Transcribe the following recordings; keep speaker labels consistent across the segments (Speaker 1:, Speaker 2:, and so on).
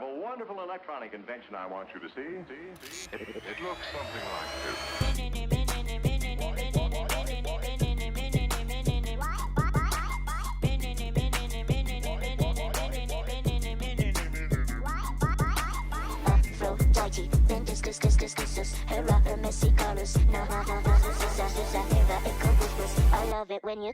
Speaker 1: have a wonderful electronic invention I want you to see. It looks something like this.
Speaker 2: I love it when you.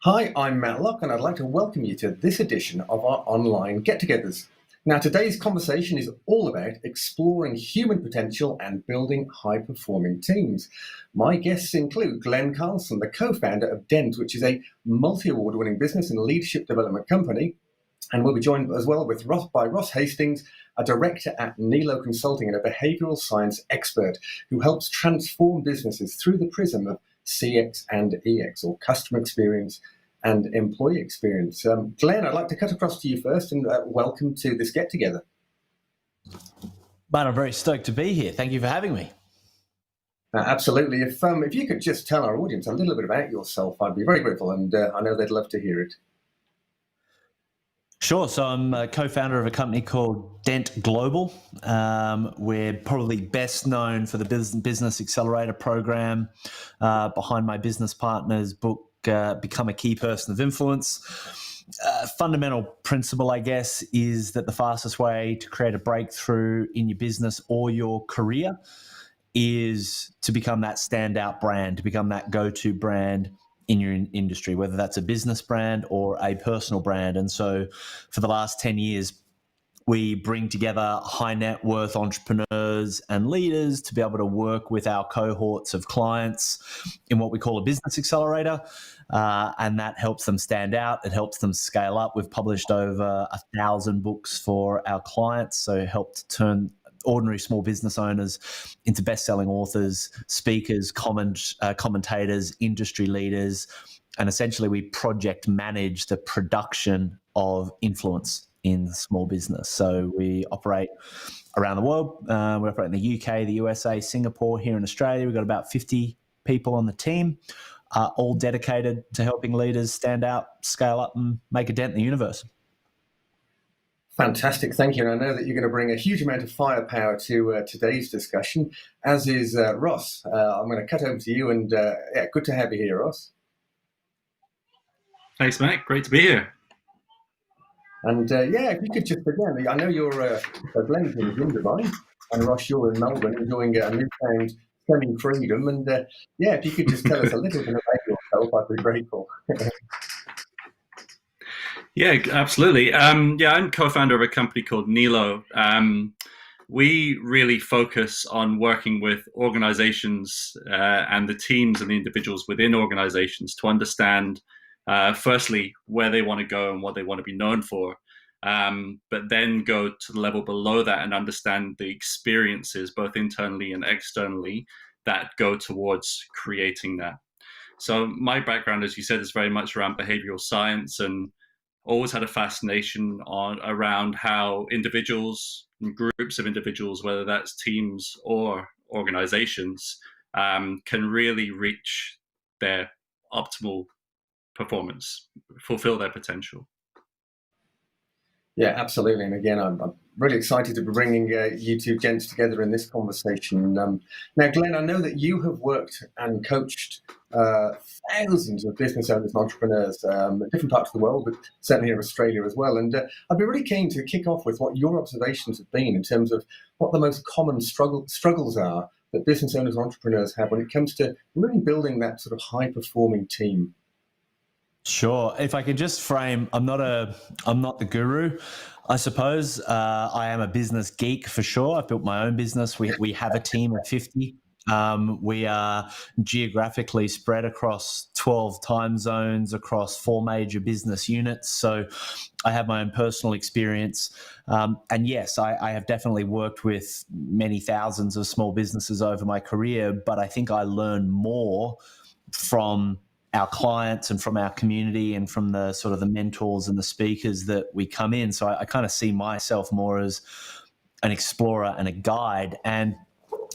Speaker 3: Hi, I'm Matt Locke, and I'd like to welcome you to this edition of our online get-togethers. Now, today's conversation is all about exploring human potential and building high-performing teams. My guests include Glenn Carlson, the co-founder of Dent, which is a multi-award winning business and leadership development company. And we'll be joined as well by Ross Hastings, a director at Nilo Consulting and a behavioral science expert who helps transform businesses through the prism of CX and EX, or customer experience and employee experience. Glenn, I'd like to cut across to you first and welcome to this get-together.
Speaker 4: Man, I'm very stoked to be here. Thank you for having me.
Speaker 3: Absolutely. If you could just tell our audience a little bit about yourself, I'd be very grateful, and I know they'd love to hear it.
Speaker 4: Sure. So I'm a co-founder of a company called Dent Global. We're probably best known for the Business Accelerator program behind my business partner's book, Become a Key Person of Influence. Fundamental principle, I guess, is that the fastest way to create a breakthrough in your business or your career is to become that standout brand, to become that go-to brand in your industry, whether that's a business brand or a personal brand. And so for the last 10 years, we bring together high net worth entrepreneurs and leaders to be able to work with our cohorts of clients in what we call a business accelerator. And that helps them stand out. It helps them scale up. We've published over 1,000 books for our clients. So helped turn ordinary small business owners into best-selling authors, speakers, commentators, industry leaders. And essentially we project manage the production of influence in small business. So we operate around the world. We operate in the UK, the USA, Singapore, here in Australia. We've got about 50 people on the team, all dedicated to helping leaders stand out, scale up, and make a dent in the universe.
Speaker 3: Fantastic, thank you. And I know that you're going to bring a huge amount of firepower to today's discussion, as is Ross. I'm going to cut over to you, and good to have you here, Ross.
Speaker 5: Thanks, Matt. Great to be here.
Speaker 3: And if you could just again, I know you're Glenn's in Dubai, and Ross, you're in Melbourne, enjoying a newfound semi-freedom. And if you could just tell us a little bit about yourself, I'd be grateful.
Speaker 5: Yeah, absolutely. I'm co-founder of a company called Nilo. We really focus on working with organizations and the teams and the individuals within organizations to understand, firstly, where they want to go and what they want to be known for, but then go to the level below that and understand the experiences, both internally and externally, that go towards creating that. So my background, as you said, is very much around behavioral science, and always had a fascination around how individuals and groups of individuals, whether that's teams or organizations, can really reach their optimal performance, fulfill their potential.
Speaker 3: Yeah, absolutely. And again, I'm really excited to be bringing you two gents together in this conversation. Now, Glenn, I know that you have worked and coached thousands of business owners and entrepreneurs in different parts of the world, but certainly here in Australia as well. And I'd be really keen to kick off with what your observations have been in terms of what the most common struggles are that business owners and entrepreneurs have when it comes to really building that sort of high-performing team.
Speaker 4: Sure. If I could just frame, I'm not the guru, I suppose. I am a business geek for sure. I've built my own business. We have a team of 50. We are geographically spread across 12 time zones, across 4 major business units. So I have my own personal experience. And yes, I have definitely worked with many thousands of small businesses over my career, but I think I learn more from our clients and from our community and from the sort of the mentors and the speakers that we come in. So I kind of see myself more as an explorer and a guide. And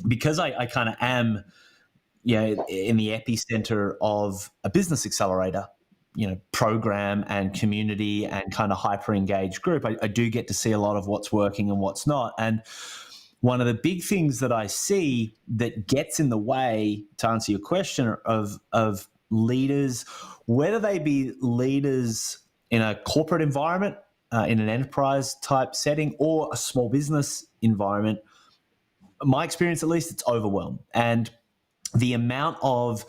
Speaker 4: because I kind of am, in the epicenter of a business accelerator, program and community and kind of hyper engaged group, I do get to see a lot of what's working and what's not. And one of the big things that I see that gets in the way, to answer your question, of leaders, whether they be leaders in a corporate environment, in an enterprise type setting, or a small business environment, my experience at least, it's overwhelmed. And the amount of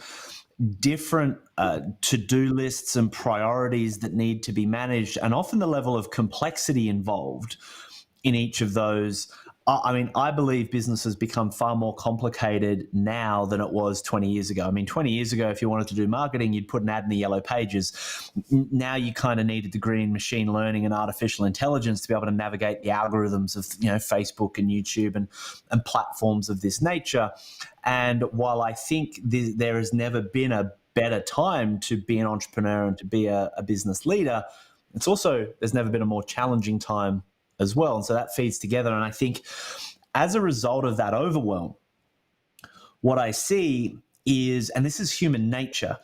Speaker 4: different to-do lists and priorities that need to be managed, and often the level of complexity involved in each of those. I believe business has become far more complicated now than it was 20 years ago. 20 years ago, if you wanted to do marketing, you'd put an ad in the yellow pages. Now you kind of need a degree in machine learning and artificial intelligence to be able to navigate the algorithms of Facebook and YouTube and platforms of this nature. And while I think there has never been a better time to be an entrepreneur and to be a business leader, it's also, there's never been a more challenging time as well. And so that feeds together. And I think as a result of that overwhelm, what I see is, and this is human nature,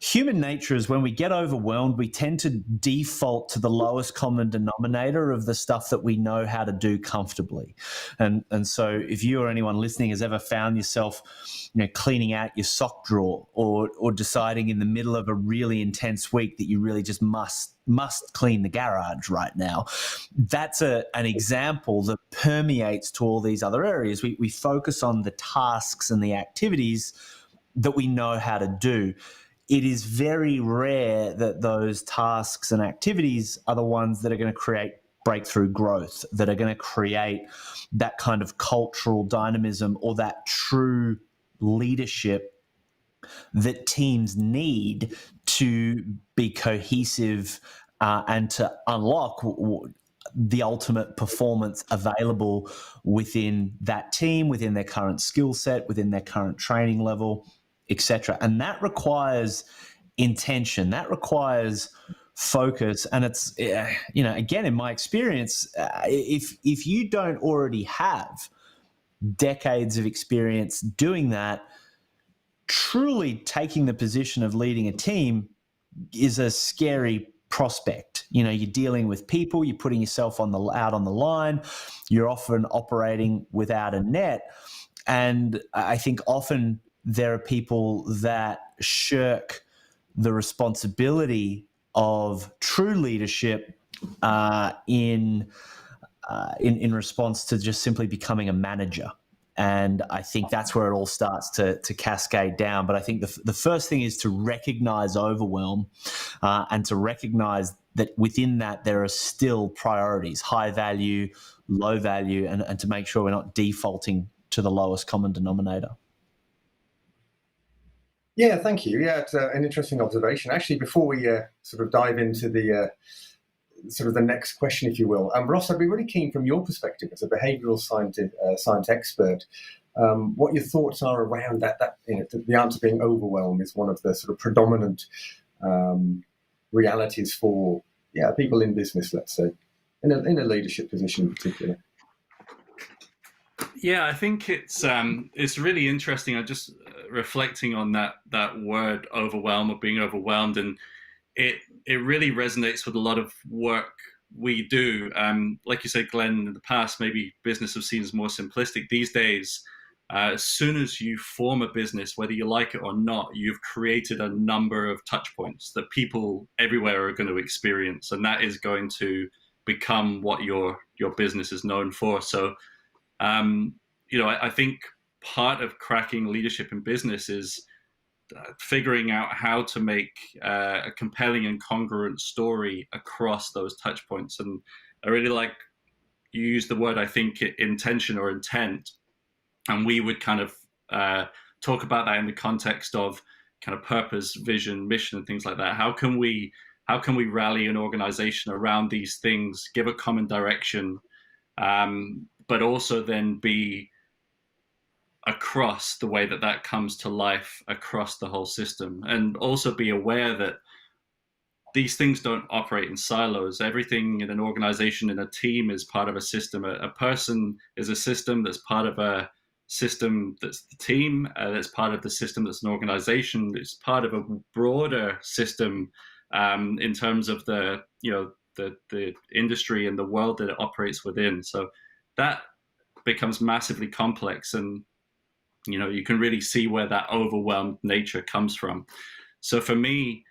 Speaker 4: human nature is when we get overwhelmed, we tend to default to the lowest common denominator of the stuff that we know how to do comfortably. And so if you or anyone listening has ever found yourself, cleaning out your sock drawer or deciding in the middle of a really intense week that you really just must clean the garage right now, that's an example that permeates to all these other areas. We focus on the tasks and the activities that we know how to do. It is very rare that those tasks and activities are the ones that are going to create breakthrough growth, that are going to create that kind of cultural dynamism or that true leadership that teams need to be cohesive and to unlock the ultimate performance available within that team, within their current skill set, within their current training level, etc. And that requires intention, that requires focus. And it's, again, in my experience, if you don't already have decades of experience doing that, truly taking the position of leading a team is a scary prospect. You're dealing with people, you're putting yourself out on the line, you're often operating without a net. And I think often there are people that shirk the responsibility of true leadership in response to just simply becoming a manager. And I think that's where it all starts to cascade down. But I think the first thing is to recognize overwhelm and to recognize that within that there are still priorities, high value, low value, and to make sure we're not defaulting to the lowest common denominator.
Speaker 3: Yeah, thank you. Yeah, it's an interesting observation. Actually, before we sort of dive into the sort of the next question, if you will, Ross, I'd be really keen from your perspective as a behavioural science expert, what your thoughts are around that. The answer being overwhelm is one of the sort of predominant realities for people in business, let's say, in a leadership position in particular.
Speaker 5: Yeah, I think it's really interesting. I'm just reflecting on that word overwhelm, or being overwhelmed, and it really resonates with a lot of work we do. Like you said, Glenn, in the past, maybe business was seen as more simplistic. These days, as soon as you form a business, whether you like it or not, you've created a number of touch points that people everywhere are going to experience, and that is going to become what your business is known for. So, I think part of cracking leadership in business is figuring out how to make a compelling and congruent story across those touch points. And I really like you use the word, I think, intention or intent. And we would kind of talk about that in the context of kind of purpose, vision, mission, and things like that. How can we rally an organization around these things, give a common direction, but also then be across the way that that comes to life across the whole system, and also be aware that these things don't operate in silos. Everything in an organization, in a team, is part of a system. A person is a system that's part of a system that's the team, that's part of the system that's an organization, it's part of a broader system in terms of the industry and the world that it operates within. So that becomes massively complex, and you can really see where that overwhelmed nature comes from. So for me,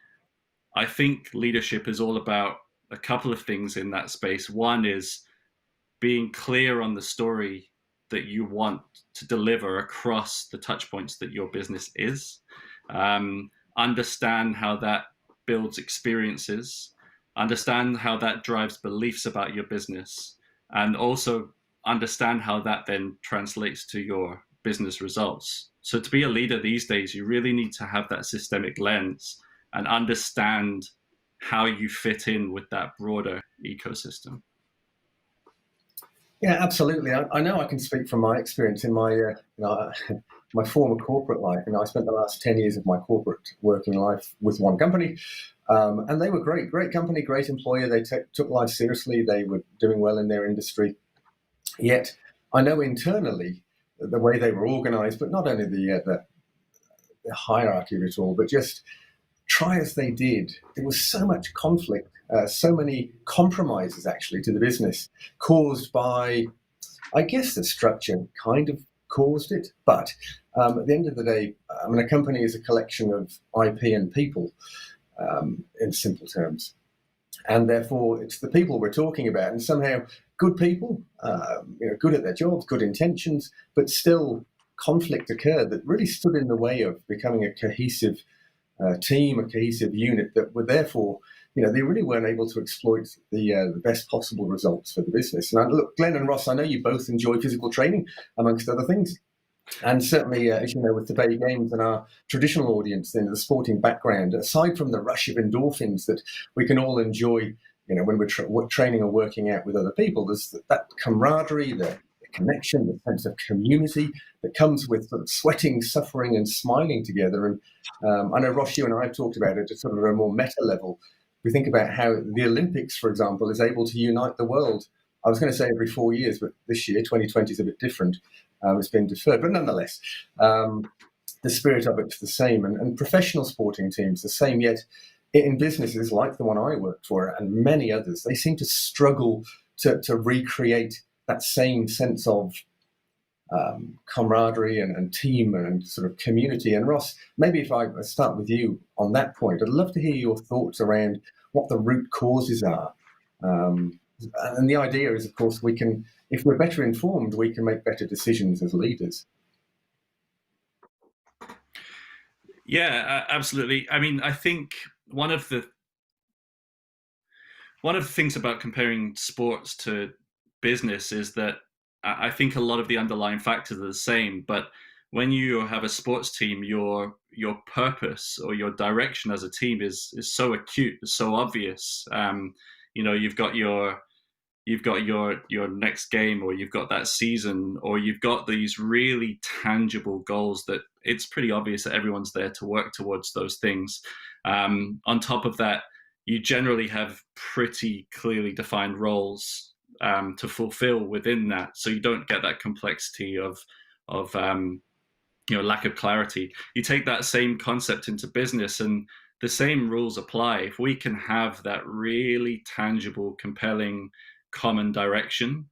Speaker 5: I think leadership is all about a couple of things in that space. One is being clear on the story that you want to deliver across the touch points that your business is. Understand how that builds experiences, understand how that drives beliefs about your business, and also understand how that then translates to your business results. So to be a leader these days, you really need to have that systemic lens and understand how you fit in with that broader ecosystem.
Speaker 3: Yeah, absolutely. I know I can speak from my experience in my my former corporate life. I spent the last 10 years of my corporate working life with one company, and they were great company, great employer. They took life seriously. They were doing well in their industry. Yet I know internally the way they were organized, but not only the hierarchy of it all, but just try as they did, there was so much conflict, so many compromises actually to the business caused by, I guess the structure kind of caused it. But at the end of the day, a company is a collection of IP and people in simple terms. And therefore, it's the people we're talking about. And somehow good people, good at their jobs, good intentions, but still conflict occurred that really stood in the way of becoming a cohesive team, a cohesive unit that were therefore, they really weren't able to exploit the best possible results for the business. And look, Glenn and Ross, I know you both enjoy physical training, amongst other things. And certainly, as you know, with the Bay Games and our traditional audience in the sporting background, aside from the rush of endorphins that we can all enjoy, when we're training or working out with other people, there's that camaraderie, the connection, the sense of community that comes with sort of sweating, suffering, and smiling together. And I know, Ross, you and I have talked about it at sort of a more meta level. We think about how the Olympics, for example, is able to unite the world. I was going to say every 4 years, but this year, 2020, is a bit different. It's been deferred, but nonetheless, the spirit of it's the same. And professional sporting teams, the same, yet in businesses like the one I worked for and many others, they seem to struggle to recreate that same sense of camaraderie and team and sort of community. And Ross, maybe if I start with you on that point, I'd love to hear your thoughts around what the root causes are. And the idea is, of course, we can, if we're better informed, we can make better decisions as leaders.
Speaker 5: Yeah, absolutely. I think one of the things about comparing sports to business is that I think a lot of the underlying factors are the same, but when you have a sports team, your purpose or your direction as a team is so acute, so obvious. You've got your next game, or you've got that season, or you've got these really tangible goals that it's pretty obvious that everyone's there to work towards those things. On top of that, you generally have pretty clearly defined roles to fulfill within that, so you don't get that complexity of lack of clarity. You take that same concept into business, and the same rules apply. If we can have that really tangible, compelling, common direction,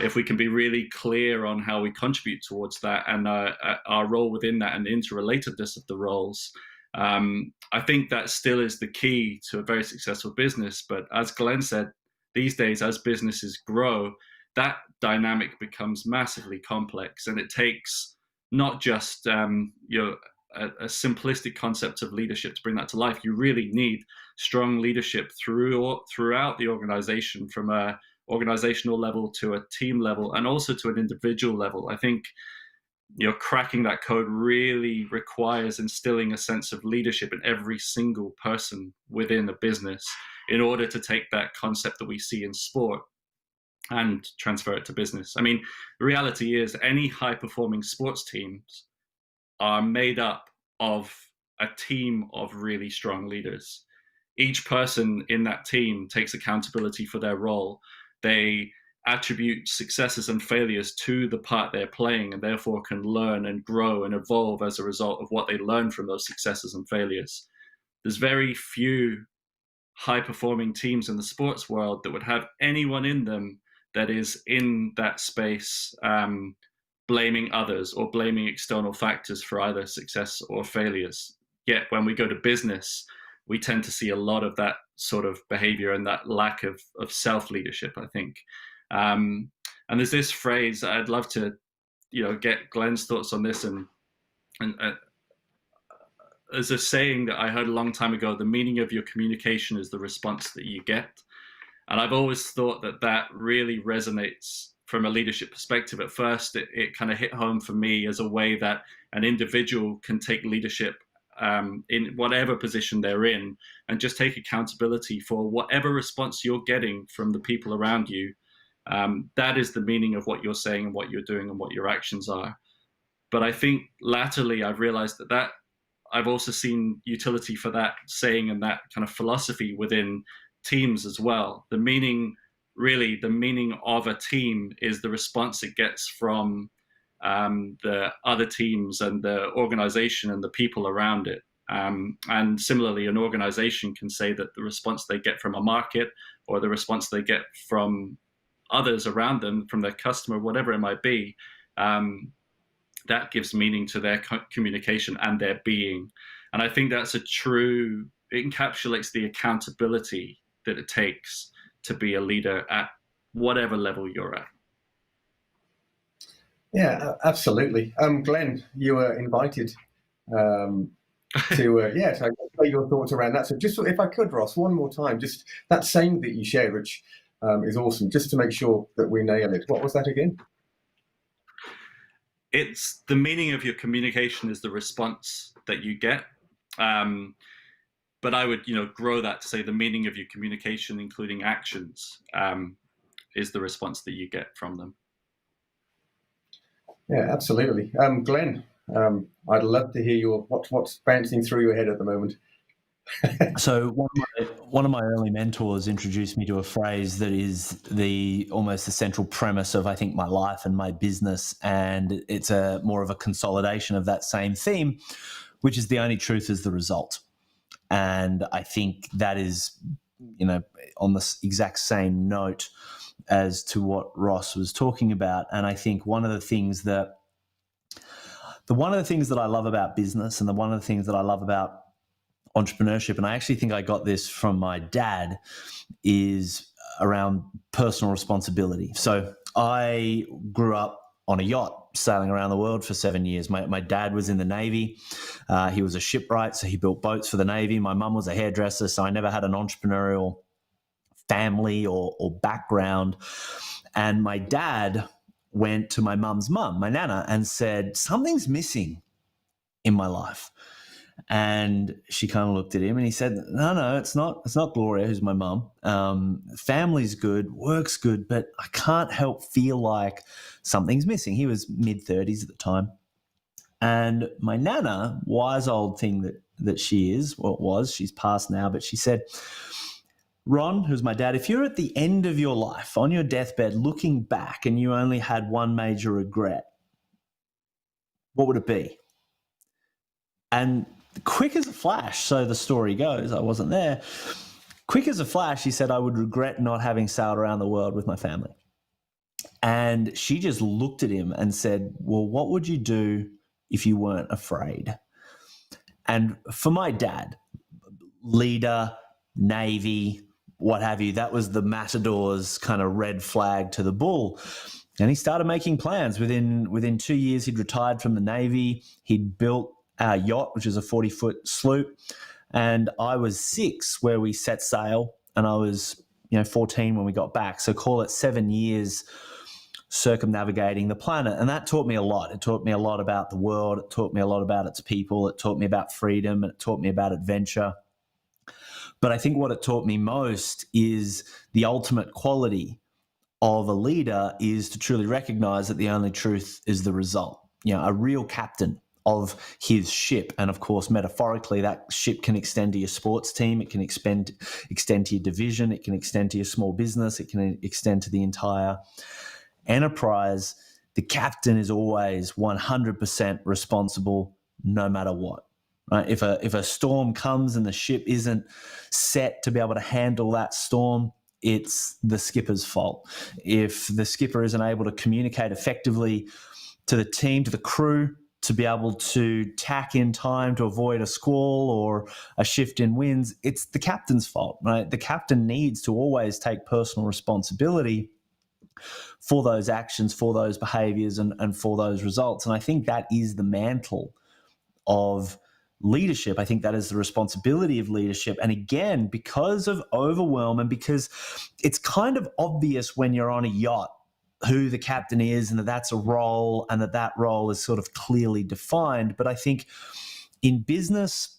Speaker 5: if we can be really clear on how we contribute towards that and our role within that and the interrelatedness of the roles, I think that still is the key to a very successful business. But as Glenn said, these days, as businesses grow, that dynamic becomes massively complex, and it takes not just a simplistic concept of leadership to bring that to life. You really need strong leadership throughout the organization, from a organizational level to a team level, and also to an individual level. I think cracking that code really requires instilling a sense of leadership in every single person within a business in order to take that concept that we see in sport and transfer it to business. I mean, the reality is any high-performing sports teams are made up of a team of really strong leaders. Each person in that team takes accountability for their role. They attribute successes and failures to the part they're playing, and therefore can learn and grow and evolve as a result of what they learn from those successes and failures. There's very few high-performing teams in the sports world that would have anyone in them that is in that space blaming others or blaming external factors for either success or failures. Yet when we go to business, we tend to see a lot of that sort of behavior and that lack of self-leadership, I think. And there's this phrase, I'd love to, get Glenn's thoughts on this. And there's a saying that I heard a long time ago: the meaning of your communication is the response that you get. And I've always thought that really resonates from a leadership perspective. At first, it kind of hit home for me as a way that an individual can take leadership in whatever position they're in and just take accountability for whatever response you're getting from the people around you. That is the meaning of what you're saying and what you're doing and what your actions are. But I think latterly I've realized that I've also seen utility for that saying and that kind of philosophy within teams as well. The meaning of a team is the response it gets from the other teams and the organization and the people around it. And similarly, an organization can say that the response they get from a market or the response they get from others around them, from their customer, whatever it might be, that gives meaning to their communication and their being. And I think that's it encapsulates the accountability that it takes to be a leader at whatever level you're at.
Speaker 3: Yeah, absolutely. Glenn, you were invited to say your thoughts around that. So just if I could, Ross, one more time, just that saying that you shared, which is awesome, just to make sure that we nail it. What was that again?
Speaker 5: It's the meaning of your communication is the response that you get. But I would, grow that to say the meaning of your communication, including actions, is the response that you get from them.
Speaker 3: Yeah, absolutely. Glenn, I'd love to hear what's bouncing through your head at the moment.
Speaker 4: So one of my early mentors introduced me to a phrase that is almost the central premise of, I think, my life and my business, and it's more of a consolidation of that same theme, which is the only truth is the result. And I think that is, on the exact same note as to what Ross was talking about. And I think one of the things that I love about business and one of the things that I love about entrepreneurship, and I actually think I got this from my dad, is around personal responsibility. So I grew up on a yacht sailing around the world for 7 years. My dad was in the Navy. He was a shipwright, so he built boats for the Navy. My mum was a hairdresser, so I never had an entrepreneurial family or background. And my dad went to my mum's mum, my nana, and said, something's missing in my life. And she kind of looked at him and he said, no, it's not Gloria, who's my mum. Family's good, work's good, but I can't help feel like something's missing. He was mid-30s at the time. And my nana, wise old thing that she is, she's passed now, but she said, Ron, who's my dad, if you're at the end of your life, on your deathbed, looking back and you only had one major regret, what would it be? And quick as a flash, so the story goes, I wasn't there. Quick as a flash, he said, I would regret not having sailed around the world with my family. And she just looked at him and said, well, what would you do if you weren't afraid? And for my dad, leader, Navy, what have you, that was the Matador's kind of red flag to the bull. And he started making plans. Within 2 years, he'd retired from the Navy. He'd built our yacht, which is a 40-foot sloop. And I was 6 where we set sail, and I was 14 when we got back. So call it 7 years circumnavigating the planet. And that taught me a lot. It taught me a lot about the world. It taught me a lot about its people. It taught me about freedom. It taught me about adventure. But I think what it taught me most is the ultimate quality of a leader is to truly recognize that the only truth is the result. A real captain of his ship, and of course, metaphorically, that ship can extend to your sports team, it can extend to your division, it can extend to your small business, it can extend to the entire enterprise. The captain is always 100% responsible, no matter what. Right? If a storm comes and the ship isn't set to be able to handle that storm, it's the skipper's fault. If the skipper isn't able to communicate effectively to the team, to the crew, to be able to tack in time to avoid a squall or a shift in winds, it's the captain's fault, right? The captain needs to always take personal responsibility for those actions, for those behaviors, and for those results. And I think that is the mantle of leadership. I think that is the responsibility of leadership. And again, because of overwhelm and because it's kind of obvious when you're on a yacht who the captain is and that's a role and that role is sort of clearly defined. But I think in business,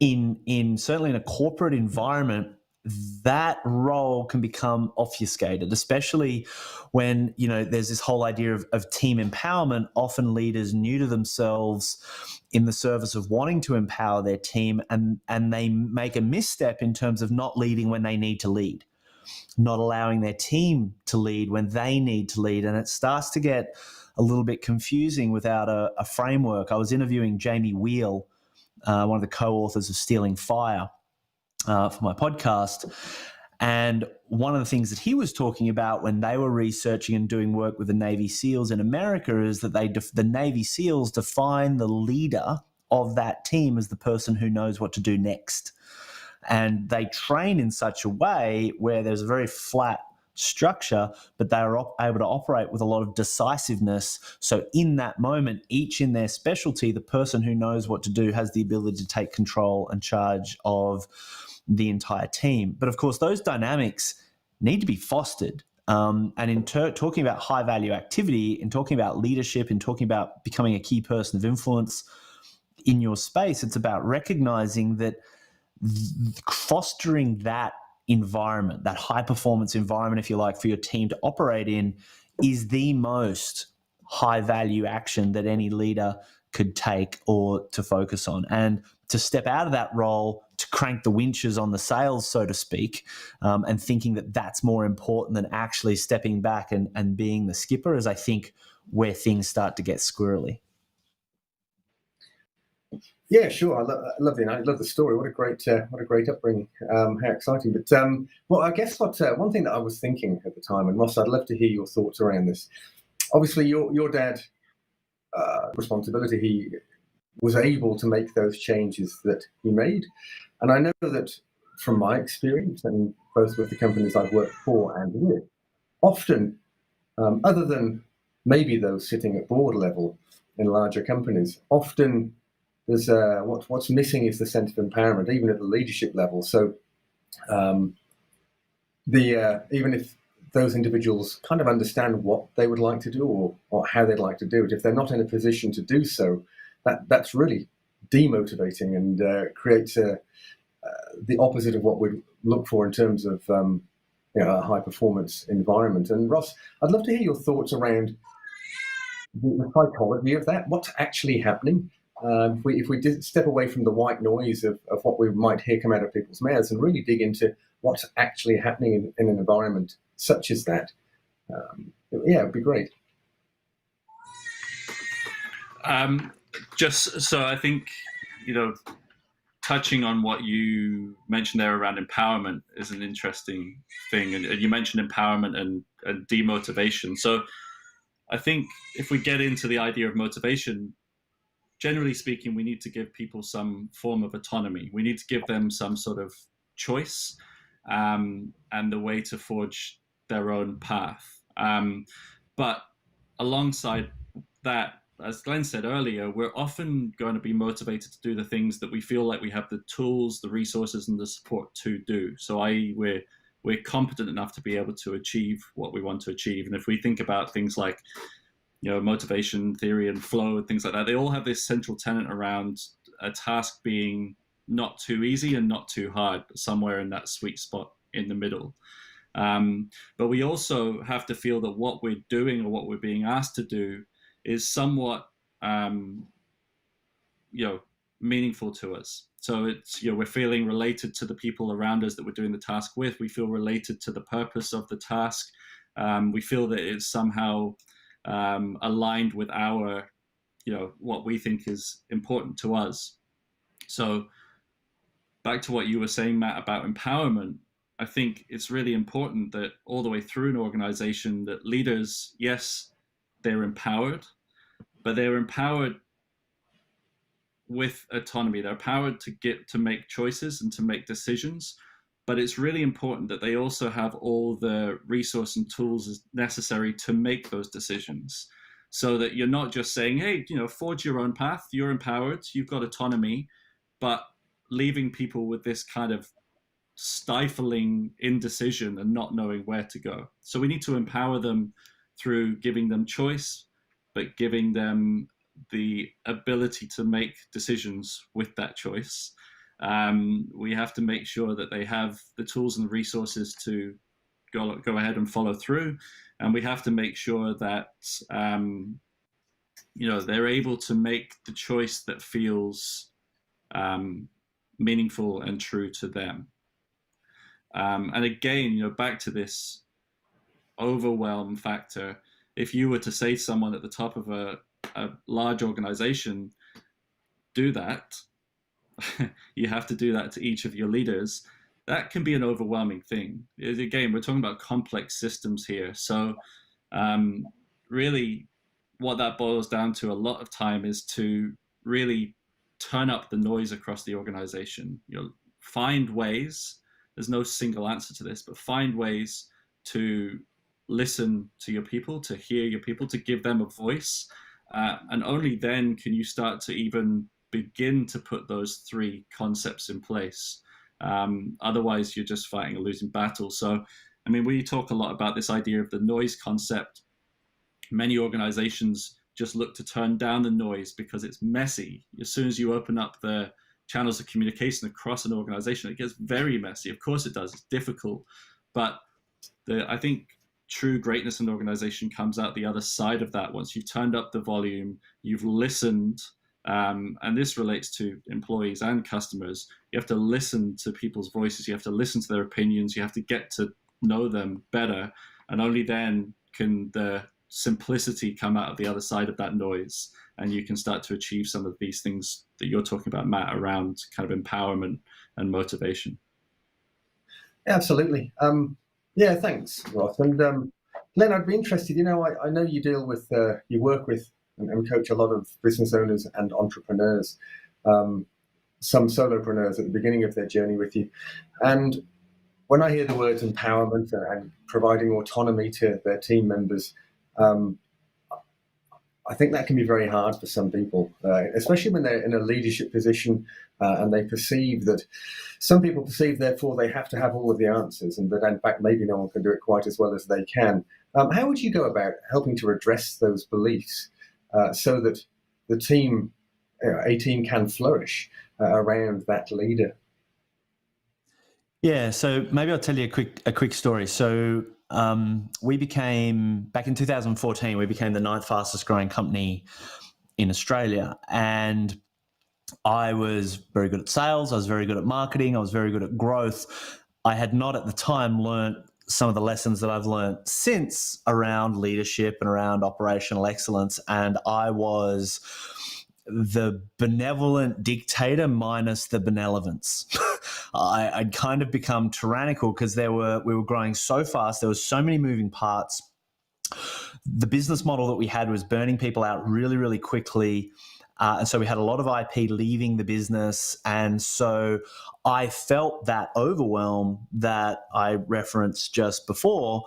Speaker 4: in certainly in a corporate environment, that role can become obfuscated, especially when, there's this whole idea of team empowerment. Often leaders new to themselves in the service of wanting to empower their team, and they make a misstep in terms of not leading when they need to lead, not allowing their team to lead when they need to lead. And it starts to get a little bit confusing without a framework. I was interviewing Jamie Wheel, one of the co-authors of Stealing Fire, for my podcast. And one of the things that he was talking about when they were researching and doing work with the Navy SEALs in America is that the Navy SEALs define the leader of that team as the person who knows what to do next. And they train in such a way where there's a very flat structure, but they are able to operate with a lot of decisiveness. So in that moment, each in their specialty, the person who knows what to do has the ability to take control and charge of the entire team. But of course, those dynamics need to be fostered. And in talking about high value activity, in talking about leadership, in talking about becoming a key person of influence in your space, it's about recognizing that fostering that environment, that high performance environment, if you like, for your team to operate in, is the most high value action that any leader could take or to focus on. And to step out of that role, to crank the winches on the sails, so to speak, and thinking that that's more important than actually stepping back and being the skipper, is I think where things start to get squirrely.
Speaker 3: Yeah, sure. I love the story. What a great upbringing. How exciting! But well, I guess one thing that I was thinking at the time, and Ross, I'd love to hear your thoughts around this. Obviously, your dad responsibility. He was able to make those changes that he made, and I know that from my experience, and both with the companies I've worked for and with, often, other than maybe those sitting at board level in larger companies, often there's what's missing is the sense of empowerment, even at the leadership level. So, even if those individuals kind of understand what they would like to do or how they'd like to do it, if they're not in a position to do so, that's really demotivating and creates the opposite of what we look for in terms of a high performance environment. And Ross, I'd love to hear your thoughts around the psychology of that. What's actually happening? If we did step away from the white noise of what we might hear come out of people's mouths and really dig into what's actually happening in an environment such as that, it'd be great.
Speaker 5: Just so I think, touching on what you mentioned there around empowerment is an interesting thing. And you mentioned empowerment and demotivation. So I think if we get into the idea of motivation, generally speaking, we need to give people some form of autonomy. We need to give them some sort of choice and the way to forge their own path. But alongside that, as Glenn said earlier, we're often going to be motivated to do the things that we feel like we have the tools, the resources, and the support to do. So we're competent enough to be able to achieve what we want to achieve. And if we think about things like motivation theory and flow and things like that, they all have this central tenet around a task being not too easy and not too hard, somewhere in that sweet spot in the middle. But we also have to feel that what we're doing or what we're being asked to do is somewhat, meaningful to us. So it's, we're feeling related to the people around us that we're doing the task with. We feel related to the purpose of the task. We feel that it's somehow aligned with our, what we think is important to us. So back to what you were saying, Matt, about empowerment, I think it's really important that all the way through an organization that leaders, yes, they're empowered, but they're empowered with autonomy. They're empowered to make choices and to make decisions, but it's really important that they also have all the resource and tools necessary to make those decisions, so that you're not just saying, hey, forge your own path, you're empowered, you've got autonomy, but leaving people with this kind of stifling indecision and not knowing where to go. So we need to empower them through giving them choice, but giving them the ability to make decisions with that choice. We have to make sure that they have the tools and resources to go ahead and follow through, and we have to make sure that they're able to make the choice that feels meaningful and true to them. And again, back to this overwhelm factor. If you were to say to someone at the top of a large organization, do that, you have to do that to each of your leaders, that can be an overwhelming thing. Again, we're talking about complex systems here. So really what that boils down to a lot of time is to really turn up the noise across the organization. Find ways, there's no single answer to this, but find ways to listen to your people, to hear your people, to give them a voice. And only then can you start to even begin to put those three concepts in place. Otherwise, you're just fighting a losing battle. So, we talk a lot about this idea of the noise concept. Many organizations just look to turn down the noise because it's messy. As soon as you open up the channels of communication across an organization, it gets very messy. Of course it does. It's difficult. But I think true greatness in an organization comes out the other side of that. Once you've turned up the volume, you've listened, and this relates to employees and customers. You have to listen to people's voices. You have to listen to their opinions. You have to get to know them better. And only then can the simplicity come out of the other side of that noise, and you can start to achieve some of these things that you're talking about, Matt, around kind of empowerment and motivation.
Speaker 3: Absolutely. Yeah, thanks, Ross. And Len, I'd be interested, I know you deal with, you work with and coach a lot of business owners and entrepreneurs, some solopreneurs at the beginning of their journey with you. And when I hear the words empowerment and providing autonomy to their team members, I think that can be very hard for some people, especially when they're in a leadership position and they perceive that some people perceive, therefore, they have to have all of the answers, and that in fact maybe no one can do it quite as well as they can. How would you go about helping to address those beliefs so that a team can flourish around that leader?
Speaker 4: Yeah, so maybe I'll tell you a quick story. So we became, back in 2014, we became the 9th fastest growing company in Australia. And I was very good at sales. I was very good at marketing. I was very good at growth. I had not at the time learned some of the lessons that I've learned since around leadership and around operational excellence. And I was the benevolent dictator minus the benevolence. I'd kind of become tyrannical because we were growing so fast. There was so many moving parts. The business model that we had was burning people out really, really quickly. And so we had a lot of IP leaving the business. And so I felt that overwhelm that I referenced just before.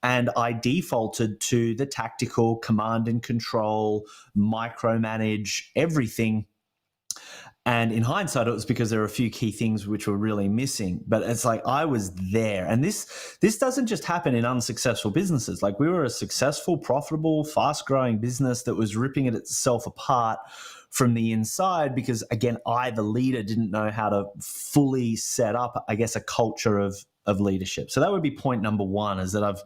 Speaker 4: And I defaulted to the tactical command and control, micromanage everything. And in hindsight, it was because there were a few key things which were really missing. But it's like I was there. And this doesn't just happen in unsuccessful businesses. Like we were a successful, profitable, fast-growing business that was ripping itself apart from the inside because, again, I, the leader, didn't know how to fully set up, I guess, a culture of of leadership. So that would be point number one, is that I've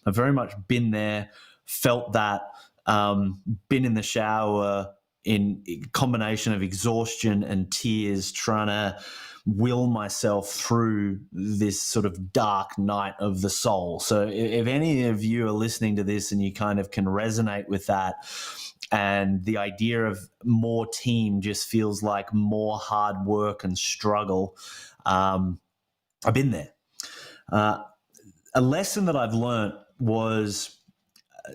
Speaker 4: very much been there, felt that, been in the shower in combination of exhaustion and tears, trying to will myself through this sort of dark night of the soul. So if any of you are listening to this and you kind of can resonate with that, and the idea of more team just feels like more hard work and struggle, I've been there. A lesson that I've learned was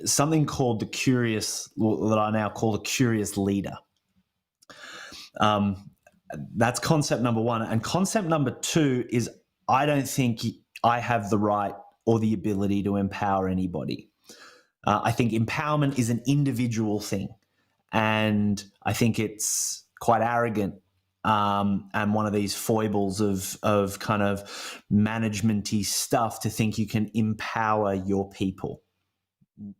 Speaker 4: something called that I now call the curious leader. That's concept number one. And concept number two is, I don't think I have the right or the ability to empower anybody. I think empowerment is an individual thing. And I think it's quite arrogant, and one of these foibles of kind of management-y stuff to think you can empower your people.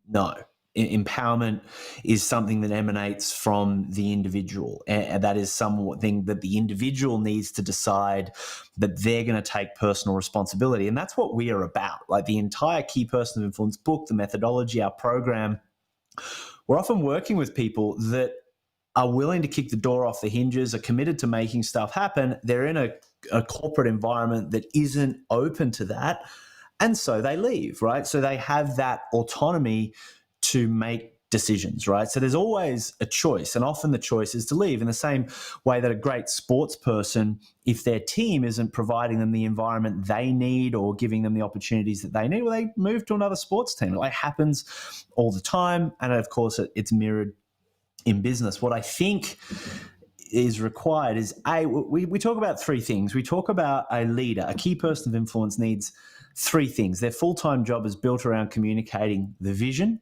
Speaker 4: No. Empowerment is something that emanates from the individual, and that is something that the individual needs to decide that they're going to take personal responsibility. And that's what we are about. Like the entire Key Person of Influence book, the methodology, our program, we're often working with people that are willing to kick the door off the hinges, are committed to making stuff happen. They're in a corporate environment that isn't open to that, and so they leave, right? So they have that autonomy to make decisions, right? So there's always a choice, and often the choice is to leave, in the same way that a great sports person, if their team isn't providing them the environment they need or giving them the opportunities that they need, well, they move to another sports team. It happens all the time, and of course it's mirrored in business. What I think is required is, we talk about three things. We talk about a leader, a key person of influence needs three things. Their full-time job is built around communicating the vision,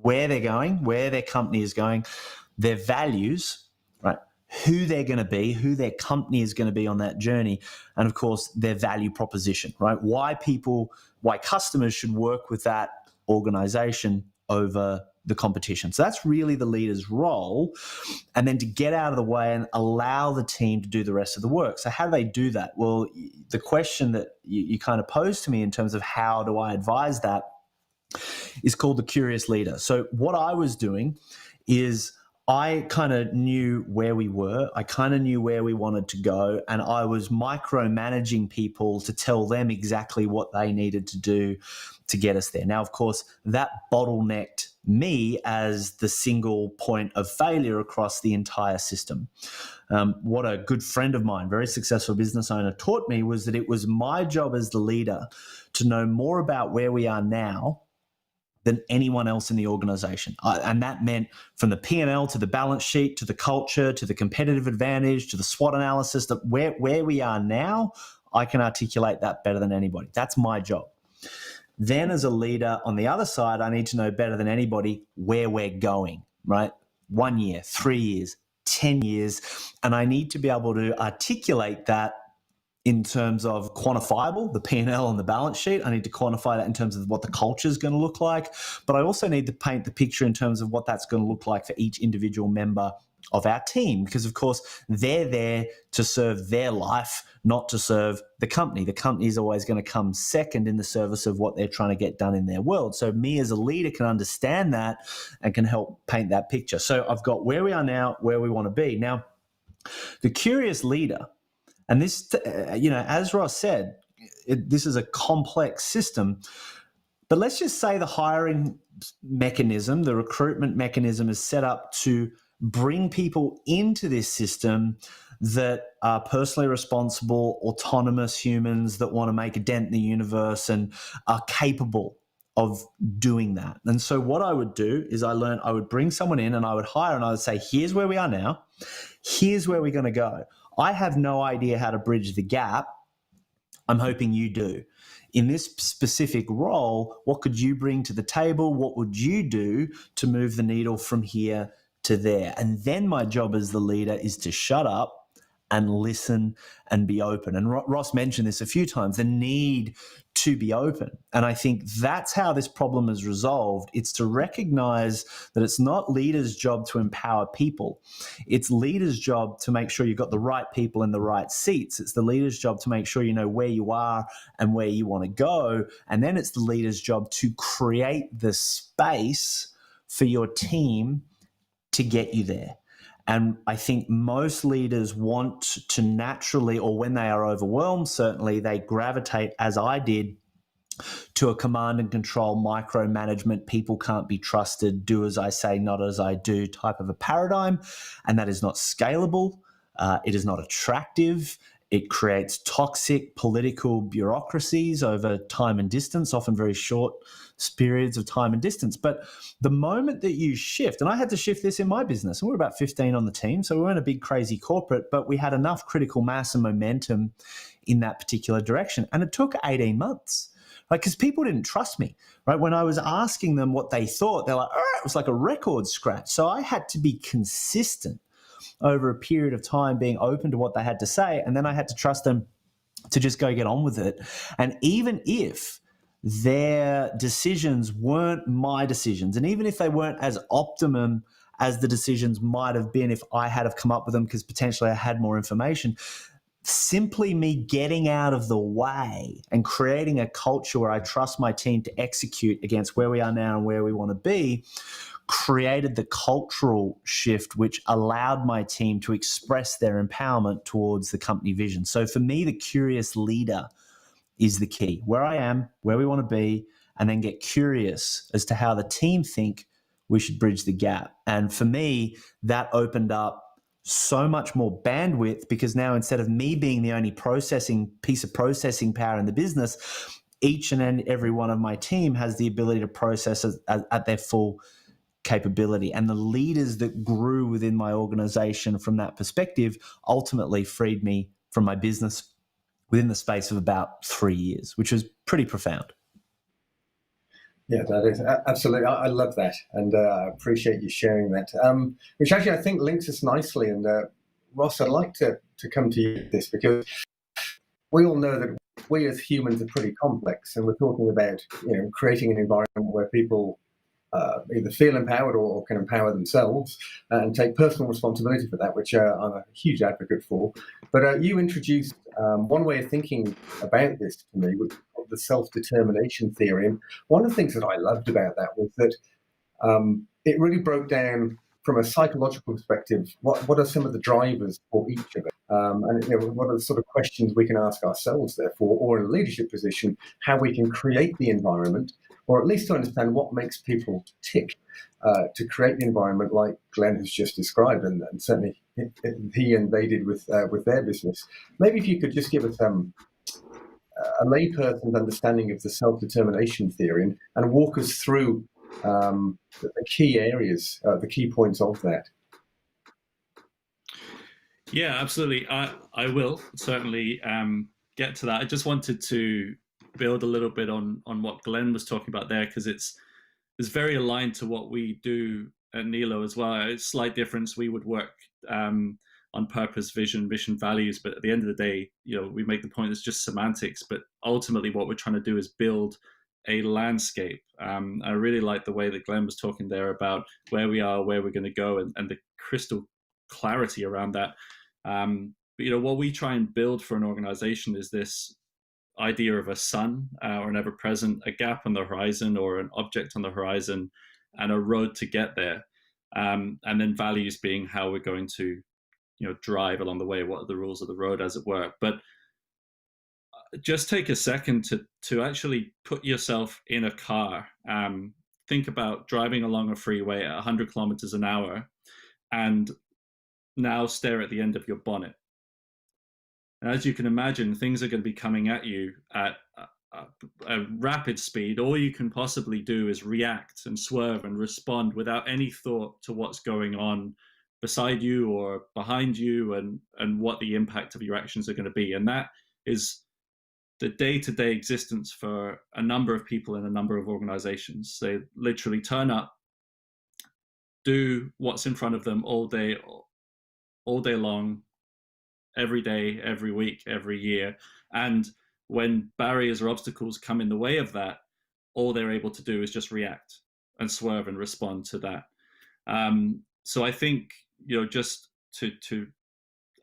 Speaker 4: where they're going, where their company is going, their values, right? Who they're going to be, who their company is going to be on that journey, and of course their value proposition, right? Why customers should work with that organization over the competition. So that's really the leader's role, and then to get out of the way and allow the team to do the rest of the work. So how do they do that? Well, the question that you kind of posed to me in terms of how do I advise that is called the curious leader. So what I was doing is I kind of knew where we were. I kind of knew where we wanted to go, and I was micromanaging people to tell them exactly what they needed to do to get us there. Now, of course, that bottlenecked me as the single point of failure across the entire system. What a good friend of mine, very successful business owner, taught me was that it was my job as the leader to know more about where we are now than anyone else in the organization. And that meant from the P&L to the balance sheet, to the culture, to the competitive advantage, to the SWOT analysis, that where we are now, I can articulate that better than anybody. That's my job. Then as a leader on the other side, I need to know better than anybody where we're going, right? 1 year, 3 years, 10 years. And I need to be able to articulate that in terms of quantifiable, the P&L and the balance sheet. I need to quantify that in terms of what the culture is going to look like. But I also need to paint the picture in terms of what that's going to look like for each individual member of our team, because of course they're there to serve their life, not to serve the company. The company is always going to come second in the service of what they're trying to get done in their world. So me as a leader can understand that and can help paint that picture. So I've got where we are now, where we want to be. Now, the curious leader, and this, as Ross said, this is a complex system, but let's just say the hiring mechanism, the recruitment mechanism is set up to bring people into this system that are personally responsible, autonomous humans that want to make a dent in the universe and are capable of doing that. And so what I would do is I would bring someone in and I would hire and I would say, here's where we are now. Here's where we're going to go. I have no idea how to bridge the gap. I'm hoping you do. In this specific role, what could you bring to the table? What would you do to move the needle from here to there? And then my job as the leader is to shut up and listen and be open. And Ross mentioned this a few times, the need to be open. And I think that's how this problem is resolved. It's to recognize that it's not leaders' job to empower people. It's leaders' job to make sure you've got the right people in the right seats. It's the leader's job to make sure you know where you are and where you want to go. And then it's the leader's job to create the space for your team to get you there. And I think most leaders want to naturally, or when they are overwhelmed, certainly they gravitate, as I did, to a command and control, micromanagement, people can't be trusted, do as I say, not as I do type of a paradigm. And that is not scalable. It is not attractive. It creates toxic political bureaucracies over time and distance, often very short periods of time and distance. But the moment that you shift, and I had to shift this in my business, and we're about 15 on the team, so we weren't a big crazy corporate, but we had enough critical mass and momentum in that particular direction. And it took 18 months. Like, because people didn't trust me, right? When I was asking them what they thought, they're like, oh, it was like a record scratch. So I had to be consistent over a period of time, being open to what they had to say. And then I had to trust them to just go get on with it. And even if their decisions weren't my decisions, and even if they weren't as optimum as the decisions might have been if I had have come up with them, because potentially I had more information, simply me getting out of the way and creating a culture where I trust my team to execute against where we are now and where we want to be created the cultural shift, which allowed my team to express their empowerment towards the company vision. So for me, the curious leader is the key. Where I am, where we want to be, and then get curious as to how the team think we should bridge the gap. And for me, that opened up so much more bandwidth, because now instead of me being the only piece of processing power in the business, each and every one of my team has the ability to process at their full capability. And the leaders that grew within my organization from that perspective ultimately freed me from my business within the space of about 3 years, which was pretty profound.
Speaker 3: Yeah, that is absolutely. I love that, and I appreciate you sharing that. Which actually I think links us nicely. And Ross, I'd like to come to you with this, because we all know that we as humans are pretty complex, and we're talking about creating an environment where people either feel empowered or can empower themselves and take personal responsibility for that, which I'm a huge advocate for. But you introduced one way of thinking about this to me, which is the self-determination theory. And one of the things that I loved about that was that it really broke down from a psychological perspective what are some of the drivers for each of it, and what are the sort of questions we can ask ourselves, therefore, or in a leadership position, how we can create the environment, or at least to understand what makes people tick, to create the environment like Glenn has just described, and certainly he and they did with their business. Maybe if you could just give us a layperson's understanding of the self-determination theory and walk us through the key areas, the key points of that.
Speaker 5: Yeah, absolutely. I will certainly get to that. I just wanted to build a little bit on what Glenn was talking about there, because it's very aligned to what we do at Nilo as well. It's a slight difference. We would work on purpose, vision, mission, values, but at the end of the day, we make the point it's just semantics. But ultimately, what we're trying to do is build a landscape. I really like the way that Glenn was talking there about where we are, where we're going to go, and the crystal clarity around that. But what we try and build for an organization is this idea of a sun or an ever-present, a gap on the horizon or an object on the horizon, and a road to get there. And then values being how we're going to drive along the way, what are the rules of the road, as it were. But just take a second to actually put yourself in a car. Think about driving along a freeway at 100 kilometers an hour, and now stare at the end of your bonnet. And as you can imagine, things are going to be coming at you at a rapid speed. All you can possibly do is react and swerve and respond without any thought to what's going on beside you or behind you, and what the impact of your actions are going to be. And that is the day-to-day existence for a number of people in a number of organizations. They literally turn up, do what's in front of them all day long, every day, every week, every year. And when barriers or obstacles come in the way of that, all they're able to do is just react and swerve and respond to that. So I think, just to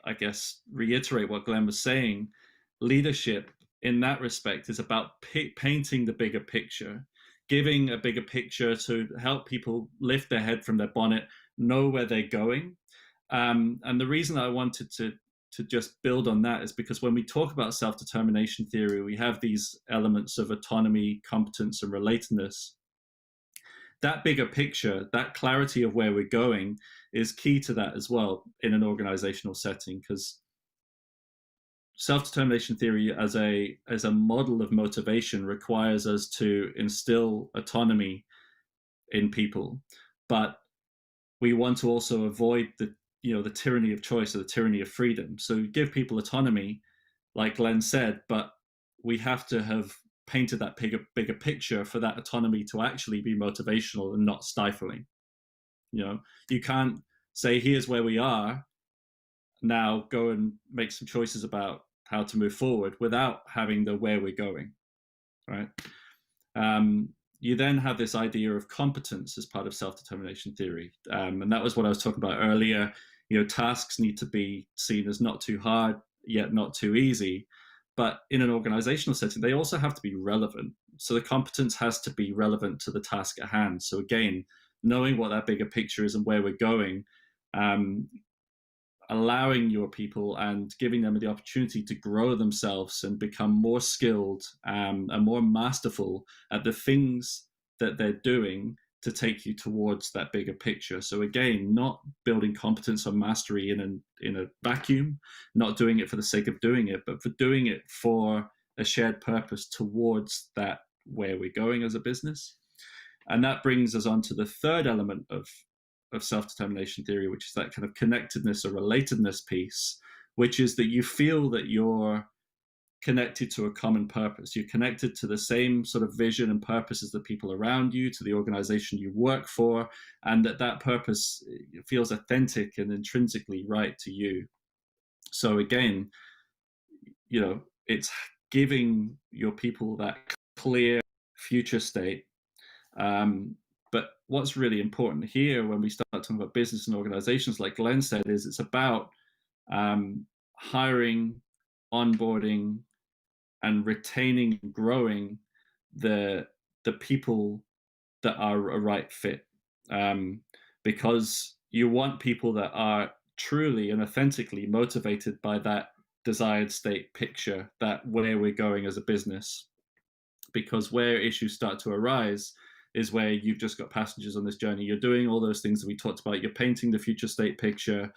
Speaker 5: I guess reiterate what Glenn was saying, leadership in that respect is about painting the bigger picture, giving a bigger picture to help people lift their head from their bonnet, know where they're going. And the reason I wanted to just build on that is because when we talk about self-determination theory, we have these elements of autonomy, competence, and relatedness. That bigger picture, that clarity of where we're going is key to that as well in an organizational setting, because self-determination theory as a model of motivation requires us to instill autonomy in people, but we want to also avoid the tyranny of choice or the tyranny of freedom. So give people autonomy, like Glenn said, but we have to have painted that bigger picture for that autonomy to actually be motivational and not stifling. You can't say, here's where we are, now go and make some choices about how to move forward without having the where we're going, right? You then have this idea of competence as part of self-determination theory. And that was what I was talking about earlier. Tasks need to be seen as not too hard, yet not too easy. But in an organizational setting, they also have to be relevant. So the competence has to be relevant to the task at hand. So again, knowing what that bigger picture is and where we're going, allowing your people and giving them the opportunity to grow themselves and become more skilled and more masterful at the things that they're doing to take you towards that bigger picture. So again, not building competence or mastery in a vacuum, not doing it for the sake of doing it, but for doing it for a shared purpose towards that where we're going as a business. And that brings us on to the third element of self-determination theory, which is that kind of connectedness or relatedness piece, which is that you feel that you're connected to a common purpose. You're connected to the same sort of vision and purpose as the people around you, to the organization you work for, and that purpose feels authentic and intrinsically right to you. So again, it's giving your people that clear future state. But what's really important here when we start talking about business and organizations, like Glenn said, is it's about hiring, onboarding, and retaining and growing the people that are a right fit. Because you want people that are truly and authentically motivated by that desired state picture, that where we're going as a business. Because where issues start to arise is where you've just got passengers on this journey. You're doing all those things that we talked about. You're painting the future state picture.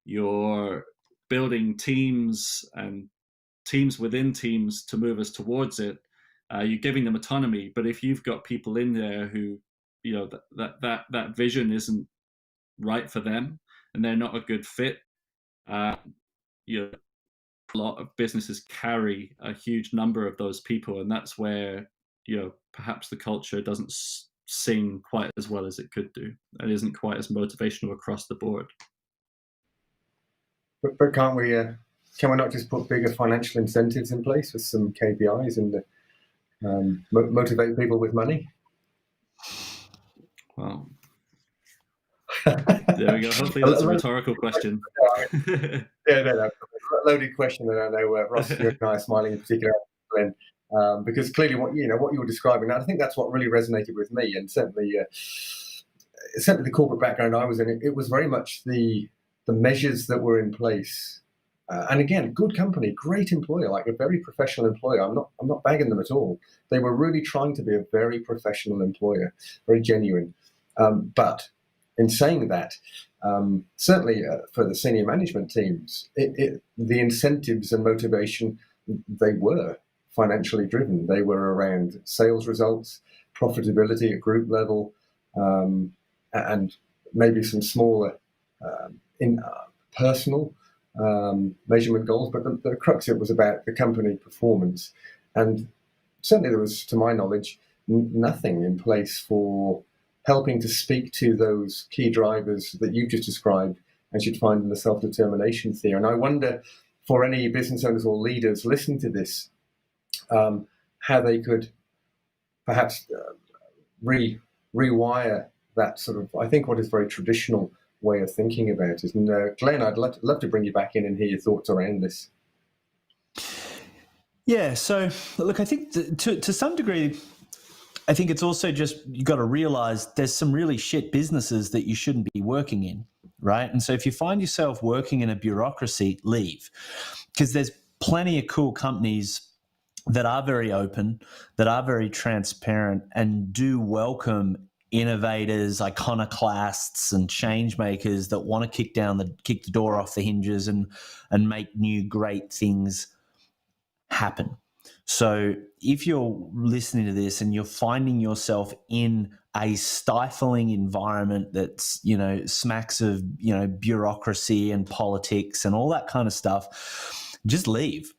Speaker 5: You're building teams and teams within teams to move us towards it. You're giving them autonomy. But if you've got people in there who, that vision isn't right for them and they're not a good fit, a lot of businesses carry a huge number of those people, and that's where perhaps the culture doesn't sing quite as well as it could do, and isn't quite as motivational across the board.
Speaker 3: But can't we? Can we not just put bigger financial incentives in place with some KPIs and motivate people with money?
Speaker 5: Well, there we go. Hopefully that's a rhetorical question.
Speaker 3: No. Loaded question, and I know Ross, you and I are smiling in particular, Glenn, because clearly what you were describing, and I think that's what really resonated with me, and certainly the corporate background I was in, it was very much the measures that were in place, and again, good company, great employer, like a very professional employer. I'm not bagging them at all. They were really trying to be a very professional employer, very genuine, but in saying that, certainly for the senior management teams, the incentives and motivation, they were financially driven. They were around sales results, profitability at group level, and maybe some smaller personal measurement goals. But the crux of it was about the company performance. And certainly there was, to my knowledge, nothing in place for helping to speak to those key drivers that you've just described and should find in the self-determination theory. And I wonder, for any business owners or leaders listening to this, how they could perhaps rewire that sort of, I think, what is very traditional way of thinking about it. And Glenn, I'd love to bring you back in and hear your thoughts around this.
Speaker 4: Yeah, so look, I think to some degree, I think it's also just, you got to realize there's some really shit businesses that you shouldn't be working in, right? And so if you find yourself working in a bureaucracy, leave, because there's plenty of cool companies that are very open, that are very transparent, and do welcome innovators, iconoclasts, and change makers that want to kick the door off the hinges and make new great things happen. So if you're listening to this and you're finding yourself in a stifling environment that's, smacks of, bureaucracy and politics and all that kind of stuff, just leave.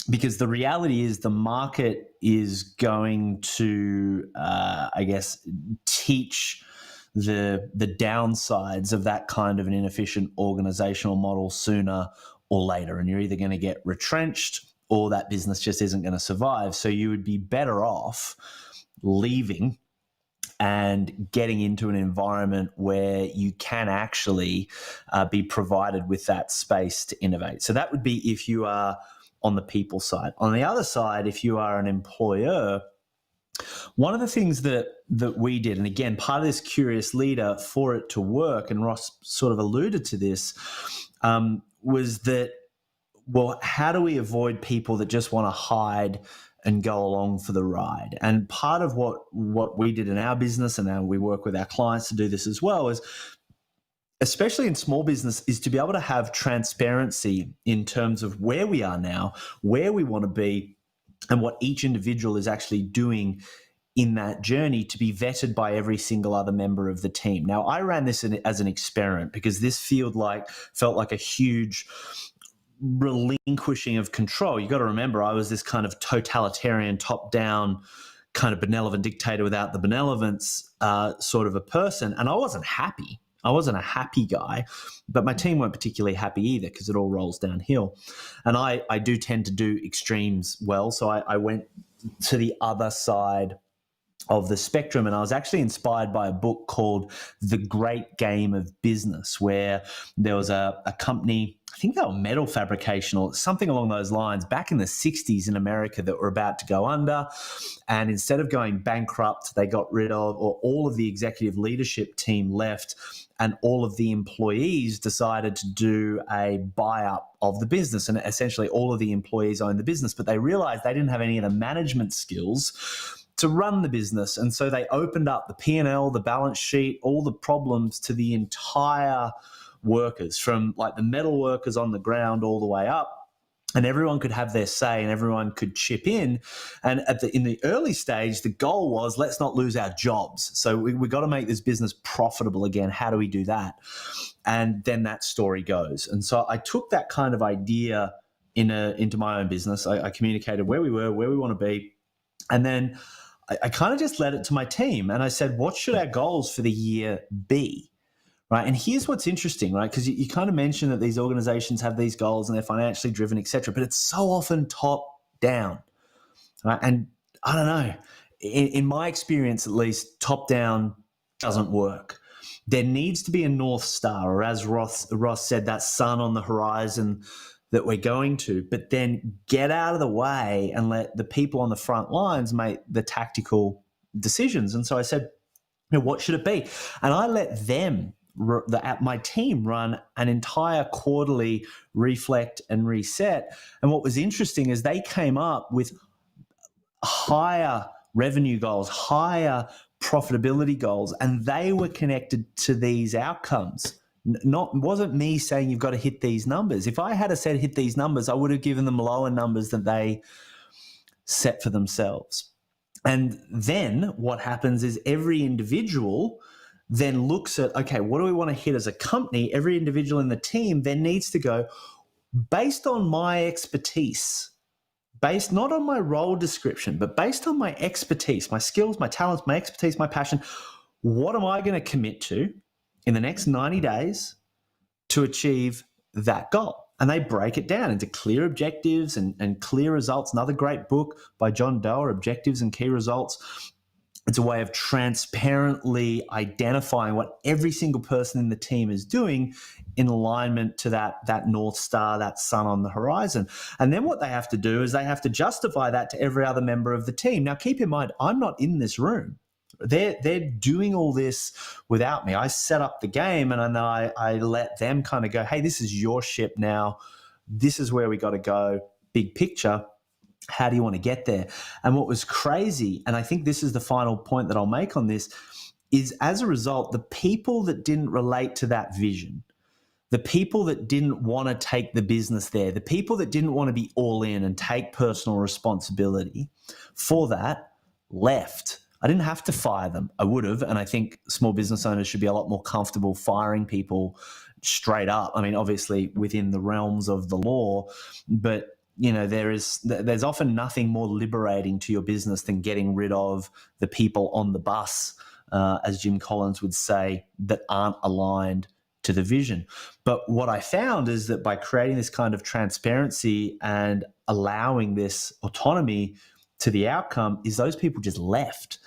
Speaker 4: Because the reality is the market is going to, teach the downsides of that kind of an inefficient organizational model sooner or later. And you're either going to get retrenched or that business just isn't going to survive. So you would be better off leaving and getting into an environment where you can actually be provided with that space to innovate. So that would be if you are on the people side. On the other side, if you are an employer, one of the things that we did, and again, part of this curious leader for it to work, and Ross sort of alluded to this, was that, well, how do we avoid people that just want to hide and go along for the ride? And part of what we did in our business, and now we work with our clients to do this as well, is especially in small business, is to be able to have transparency in terms of where we are now, where we want to be, and what each individual is actually doing in that journey, to be vetted by every single other member of the team. Now, I ran this as an experiment because this felt like a huge relinquishing of control. You got to remember, I was this kind of totalitarian, top-down kind of benevolent dictator without the benevolence sort of a person, and I wasn't happy. I wasn't a happy guy, but my team weren't particularly happy either because it all rolls downhill. And I do tend to do extremes well, so I went to the other side of the spectrum, and I was actually inspired by a book called The Great Game of Business, where there was a company, I think they were metal fabrication or something along those lines, back in the 60s in America, that were about to go under. And instead of going bankrupt, they got rid of, or all of the executive leadership team left, and all of the employees decided to do a buy-up of the business. And essentially all of the employees owned the business, but they realized they didn't have any of the management skills to run the business. And so they opened up the P&L, the balance sheet, all the problems to the entire workers, from like the metal workers on the ground all the way up. And everyone could have their say and everyone could chip in. And in the early stage, the goal was, let's not lose our jobs. So we got to make this business profitable again. How do we do that? And then that story goes. And so I took that kind of idea into my own business. I communicated where we were, where we want to be. And then I kind of just led it to my team. And I said, what should our goals for the year be? Right. And here's what's interesting, right? Because you kind of mentioned that these organizations have these goals and they're financially driven, et cetera, but it's so often top down. Right. And I don't know, in my experience, at least, top down doesn't work. There needs to be a North Star, or as Ross said, that sun on the horizon that we're going to, but then get out of the way and let the people on the front lines make the tactical decisions. And so I said, what should it be? And I let them, my team, run an entire quarterly reflect and reset. And what was interesting is they came up with higher revenue goals, higher profitability goals, and they were connected to these outcomes. Wasn't me saying you've got to hit these numbers. If I had said hit these numbers, I would have given them lower numbers than they set for themselves. And then what happens is every individual then looks at, okay, what do we want to hit as a company? Every individual in the team then needs to go, based on my expertise, based not on my role description, but based on my expertise, my skills, my talents, my expertise, my passion, what am I going to commit to in the next 90 days to achieve that goal. And they break it down into clear objectives and clear results. Another great book by John Doerr, Objectives and Key Results. It's a way of transparently identifying what every single person in the team is doing in alignment to that North Star, that sun on the horizon. And then what they have to do is they have to justify that to every other member of the team. Now, keep in mind, I'm not in this room. They're doing all this without me. I set up the game, and then I let them kind of go, hey, this is your ship now. This is where we got to go, big picture. How do you want to get there? And what was crazy, and I think this is the final point that I'll make on this, is as a result, the people that didn't relate to that vision, the people that didn't want to take the business there, the people that didn't want to be all in and take personal responsibility for that left. I didn't have to fire them. I would have. And I think small business owners should be a lot more comfortable firing people straight up. I mean, obviously within the realms of the law, but there's often nothing more liberating to your business than getting rid of the people on the bus, as Jim Collins would say, that aren't aligned to the vision. But what I found is that by creating this kind of transparency and allowing this autonomy to the outcome, is those people just left.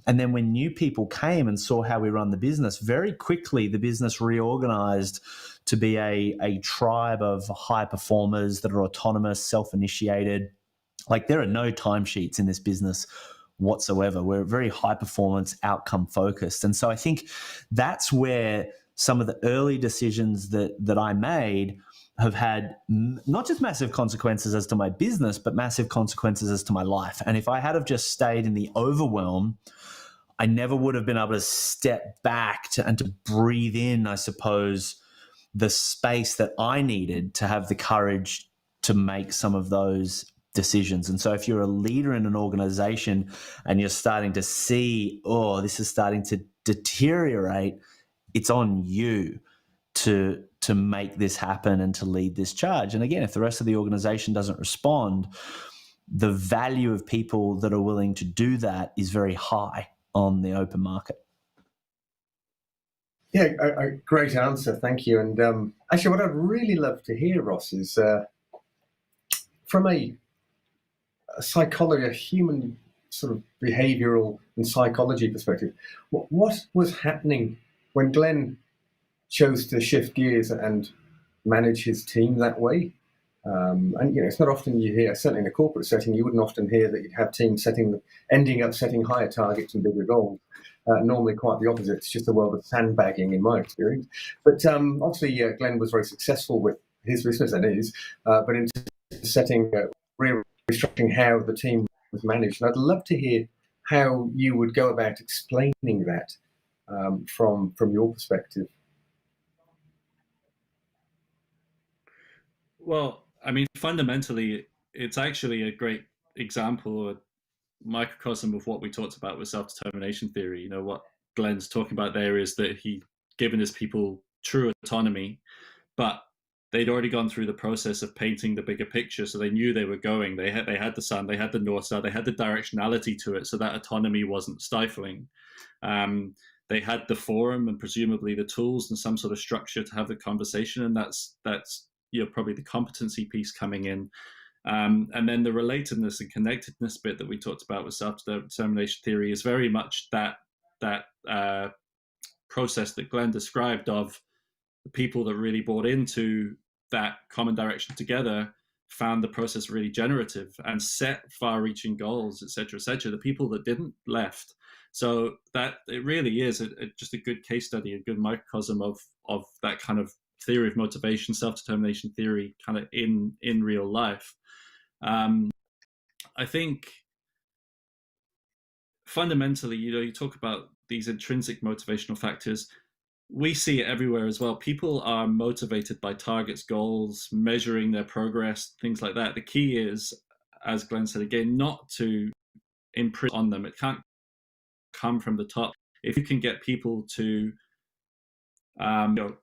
Speaker 4: And then when new people came and saw how we run the business, very quickly the business reorganized to be a tribe of high performers that are autonomous, self-initiated. Like, there are no timesheets in this business whatsoever. We're very high performance, outcome focused. And so I think that's where some of the early decisions that I made have had not just massive consequences as to my business, but massive consequences as to my life. And if I had have just stayed in the overwhelm, I never would have been able to step back and to breathe in, I suppose, the space that I needed to have the courage to make some of those decisions. And so if you're a leader in an organization and you're starting to see, oh, this is starting to deteriorate, it's on you to make this happen and to lead this charge. And again, if the rest of the organization doesn't respond, the value of people that are willing to do that is very high on the open market.
Speaker 3: Yeah, a great answer. Thank you. And actually, what I'd really love to hear, Ross, is from a psychology, a human sort of behavioral and psychology perspective, what was happening when Glenn chose to shift gears and manage his team that way? And it's not often you hear, certainly in a corporate setting, you wouldn't often hear that you'd have teams ending up setting higher targets and bigger goals. Normally quite the opposite. It's just a world of sandbagging in my experience. But obviously Glenn was very successful with his business and is, but in setting, restructuring how the team was managed. And I'd love to hear how you would go about explaining that from your perspective.
Speaker 5: Well, I mean, fundamentally, it's actually a great example, a microcosm of what we talked about with self-determination theory. What Glenn's talking about there is that he given his people true autonomy, but they'd already gone through the process of painting the bigger picture, so they knew they were going. They had the sun, they had the North Star, they had the directionality to it, so that autonomy wasn't stifling. They had the forum and presumably the tools and some sort of structure to have the conversation, and that's probably the competency piece coming in. And then the relatedness and connectedness bit that we talked about with self-determination theory is very much that process that Glenn described of the people that really bought into that common direction together, found the process really generative and set far-reaching goals, et cetera, et cetera. The people that didn't left. So that it really is just a good case study, a good microcosm of that kind of theory of motivation, self-determination theory, kind of in real life. I think fundamentally, you talk about these intrinsic motivational factors. We see it everywhere as well. People are motivated by targets, goals, measuring their progress, things like that. The key is, as Glenn said again, not to imprint on them. It can't come from the top. If you can get people to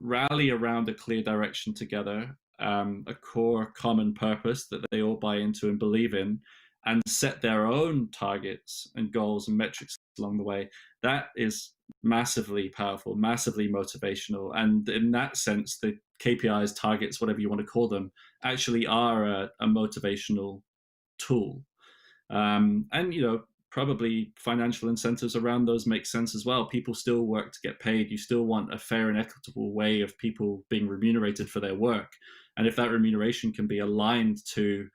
Speaker 5: rally around a clear direction together, a core common purpose that they all buy into and believe in, and set their own targets and goals and metrics along the way. That is massively powerful, massively motivational. And in that sense, the KPIs, targets, whatever you want to call them, actually are a motivational tool. And, probably financial incentives around those make sense as well. People still work to get paid. You still want a fair and equitable way of people being remunerated for their work. And if that remuneration can be aligned to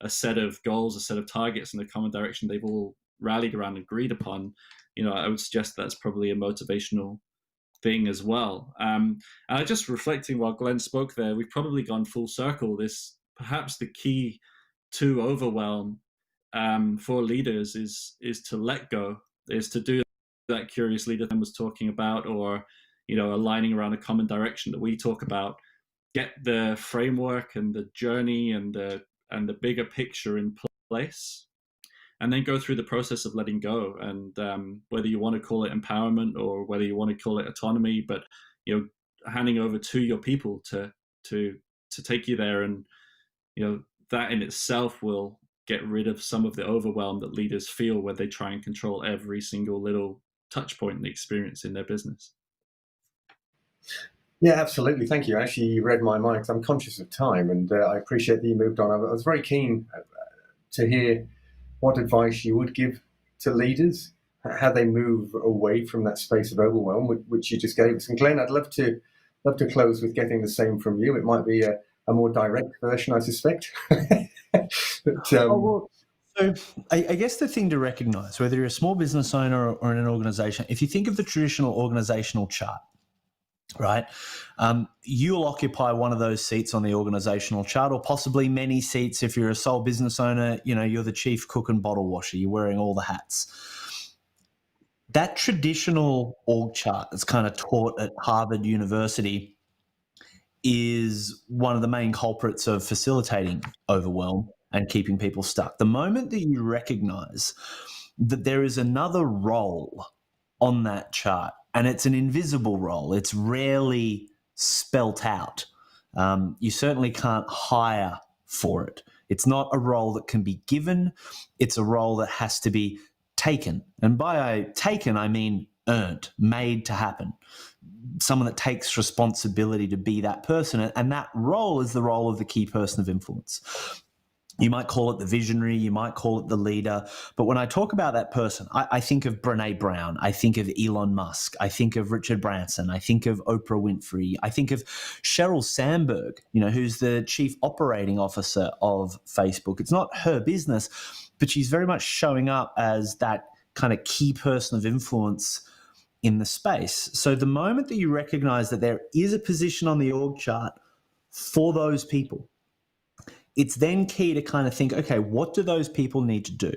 Speaker 5: a set of goals, a set of targets, and a common direction they've all rallied around and agreed upon, I would suggest that's probably a motivational thing as well. And I just reflecting while Glenn spoke there, we've probably gone full circle. This perhaps the key to overwhelm for leaders is to let go, is to do that curious leader was talking about, or aligning around a common direction that we talk about. Get the framework and the journey and the bigger picture in place, and then go through the process of letting go. And whether you want to call it empowerment or whether you want to call it autonomy, but handing over to your people to take you there, and that in itself will get rid of some of the overwhelm that leaders feel when they try and control every single little touch point and experience in their business.
Speaker 3: Yeah, absolutely. Thank you. Actually, you read my mind because I'm conscious of time, and I appreciate that you moved on. I was very keen to hear what advice you would give to leaders, how they move away from that space of overwhelm, which you just gave us. And Glenn, I'd love to close with getting the same from you. It might be a more direct version, I suspect. But,
Speaker 4: so I guess the thing to recognize, whether you're a small business owner or in an organization, if you think of the traditional organizational chart, right, you'll occupy one of those seats on the organizational chart, or possibly many seats. If you're a sole business owner, you're the chief cook and bottle washer, you're wearing all the hats. That traditional org chart that's kind of taught at Harvard University is one of the main culprits of facilitating overwhelm and keeping people stuck. The moment that you recognize that there is another role on that chart, and it's an invisible role, it's rarely spelt out. You certainly can't hire for it. It's not a role that can be given. It's a role that has to be taken. And by taken, I mean earned, made to happen. Someone that takes responsibility to be that person. And that role is the role of the key person of influence. You might call it the visionary, you might call it the leader. But when I talk about that person, I think of Brené Brown, I think of Elon Musk, I think of Richard Branson, I think of Oprah Winfrey, I think of Sheryl Sandberg, who's the chief operating officer of Facebook. It's not her business, but she's very much showing up as that kind of key person of influence in the space. So the moment that you recognize that there is a position on the org chart for those people, it's then key to kind of think, okay, what do those people need to do?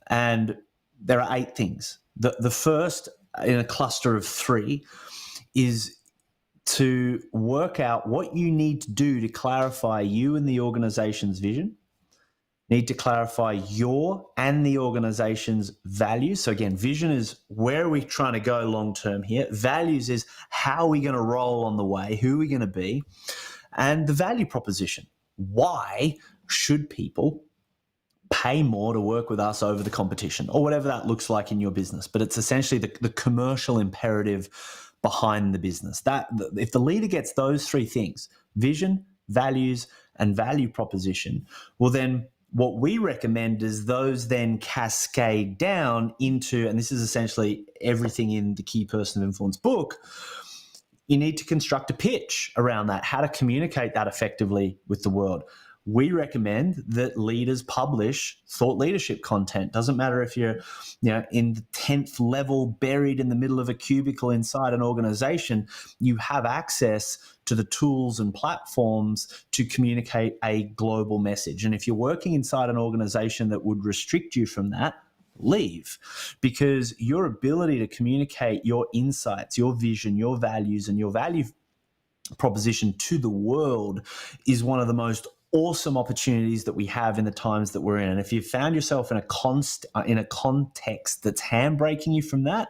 Speaker 4: And there are 8 things. The first in a cluster of 3 is to work out what you need to do to clarify you and the organization's vision. Need to clarify your and the organization's values. So again, vision is where are we trying to go long term here. Values is how are we going to roll on the way, who are we going to be, and the value proposition. Why should people pay more to work with us over the competition, or whatever that looks like in your business? But it's essentially the commercial imperative behind the business. That if the leader gets those 3 things, vision, values, and value proposition, well then what we recommend is those then cascade down into, and this is essentially everything in the Key Person of Influence book, you need to construct a pitch around that, how to communicate that effectively with the world. We recommend that leaders publish thought leadership content. Doesn't matter if you're in the 10th level, buried in the middle of a cubicle inside an organization, you have access to the tools and platforms to communicate a global message. And if you're working inside an organization that would restrict you from that, leave, because your ability to communicate your insights, your vision, your values, and your value proposition to the world is one of the most awesome opportunities that we have in the times that we're in. And if you've found yourself in a context that's handbraking you from that,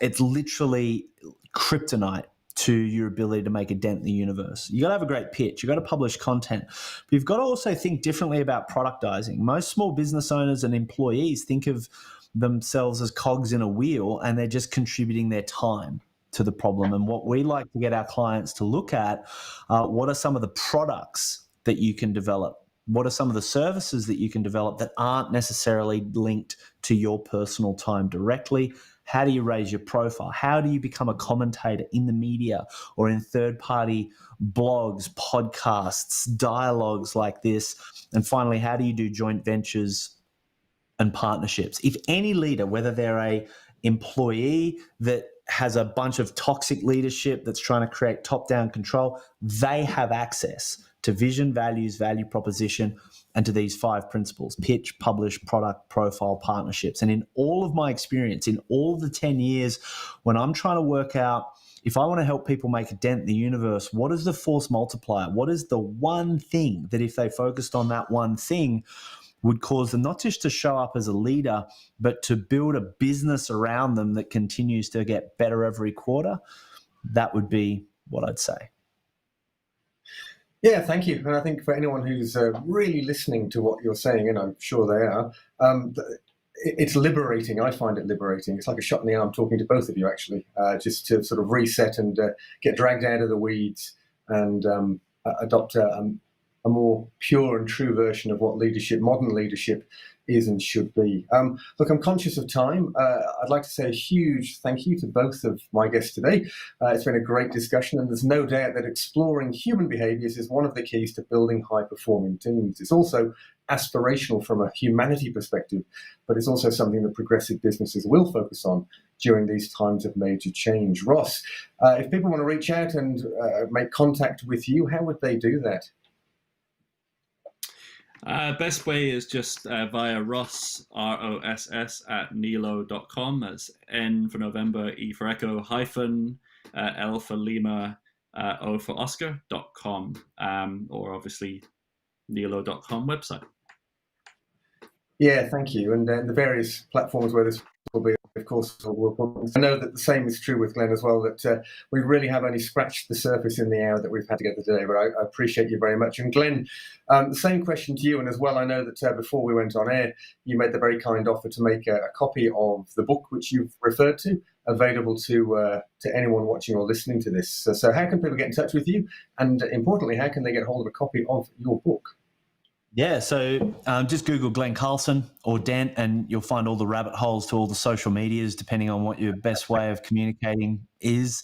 Speaker 4: it's literally kryptonite to your ability to make a dent in the universe. You got to have a great pitch. You got to publish content. But you've got to also think differently about productizing. Most small business owners and employees think of themselves as cogs in a wheel, and they're just contributing their time to the problem. And what we like to get our clients to look at, what are some of the products that you can develop? What are some of the services that you can develop that aren't necessarily linked to your personal time directly? How do you raise your profile? How do you become a commentator in the media or in third-party blogs, podcasts, dialogues like this? And finally, how do you do joint ventures and partnerships? If any leader, whether they're a employee that has a bunch of toxic leadership that's trying to create top-down control, they have access to vision, values, value proposition, and to these 5 principles: pitch, publish, product, profile, partnerships. And in all of my experience, in all of the 10 years, when I'm trying to work out if I want to help people make a dent in the universe, what is the force multiplier? What is the one thing that if they focused on that one thing would cause them not just to show up as a leader, but to build a business around them that continues to get better every quarter? That would be what I'd say.
Speaker 3: Yeah, thank you. And I think for anyone who's really listening to what you're saying, and I'm sure they are, it's liberating. I find it liberating. It's like a shot in the arm talking to both of you, actually, just to sort of reset and get dragged out of the weeds and adopt a more pure and true version of what leadership, modern leadership, is and should be. Look, I'm conscious of time. I'd like to say a huge thank you to both of my guests today. It's been a great discussion, and there's no doubt that exploring human behaviors is one of the keys to building high-performing teams. It's also aspirational from a humanity perspective, but it's also something that progressive businesses will focus on during these times of major change. Ross, if people want to reach out and make contact with you, how would they do that?
Speaker 5: Best way is just via Ross, ROSS, at Nilo.com. That's N for November, E for Echo, hyphen, L for Lima, O for Oscar.com, or obviously Nilo.com website.
Speaker 3: Yeah, thank you. And the various platforms where this will be, of course, I know that the same is true with Glenn as well, that we really have only scratched the surface in the hour that we've had together today, but I appreciate you very much. And Glenn, the same question to you. And as well, I know that before we went on air, you made the very kind offer to make a copy of the book, which you've referred to, available to anyone watching or listening to this. So how can people get in touch with you? And importantly, how can they get hold of a copy of your book?
Speaker 4: Yeah, so just Google Glenn Carlson or Dent, and you'll find all the rabbit holes to all the social medias, depending on what your best way of communicating is.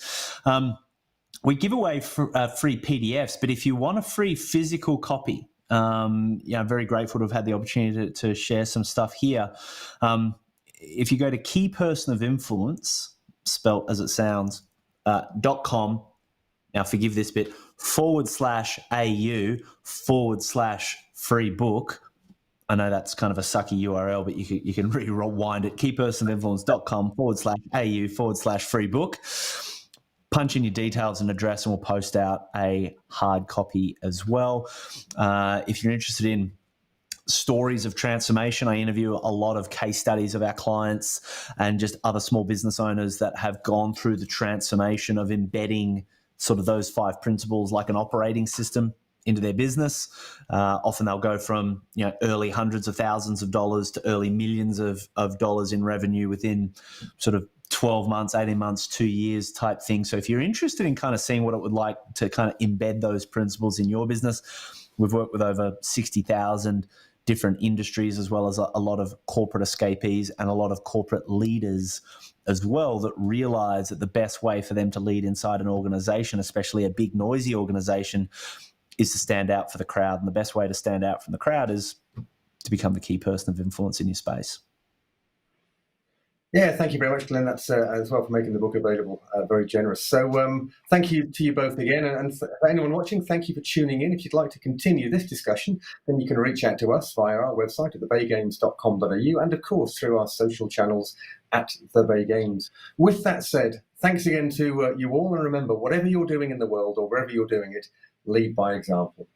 Speaker 4: We give away free PDFs, but if you want a free physical copy, I'm very grateful to have had the opportunity to share some stuff here. If you go to Key Person of Influence, spelt as it sounds, .com, now forgive this bit, /AU/free book. I know that's kind of a sucky URL, but you can rewind it. keypersonofinfluence.com /AU/free book. Punch in your details and address, and we'll post out a hard copy as well. If you're interested in stories of transformation, I interview a lot of case studies of our clients and just other small business owners that have gone through the transformation of embedding sort of those 5 principles like an operating system into their business. Often they'll go from early hundreds of thousands of dollars to early millions of dollars in revenue within sort of 12 months, 18 months, 2 years type thing. So if you're interested in kind of seeing what it would like to kind of embed those principles in your business, we've worked with over 60,000 different industries, as well as a lot of corporate escapees and a lot of corporate leaders as well, that realize that the best way for them to lead inside an organization, especially a big noisy organization, is to stand out for the crowd. And the best way to stand out from the crowd is to become the key person of influence in your space.
Speaker 3: Yeah, thank you very much, Glenn. That's as well for making the book available. Very generous. So thank you to you both again. And for anyone watching, thank you for tuning in. If you'd like to continue this discussion, then you can reach out to us via our website at thebaygames.com.au, and of course through our social channels at The Bay Games. With that said, thanks again to you all. And remember, whatever you're doing in the world or wherever you're doing it, lead by example.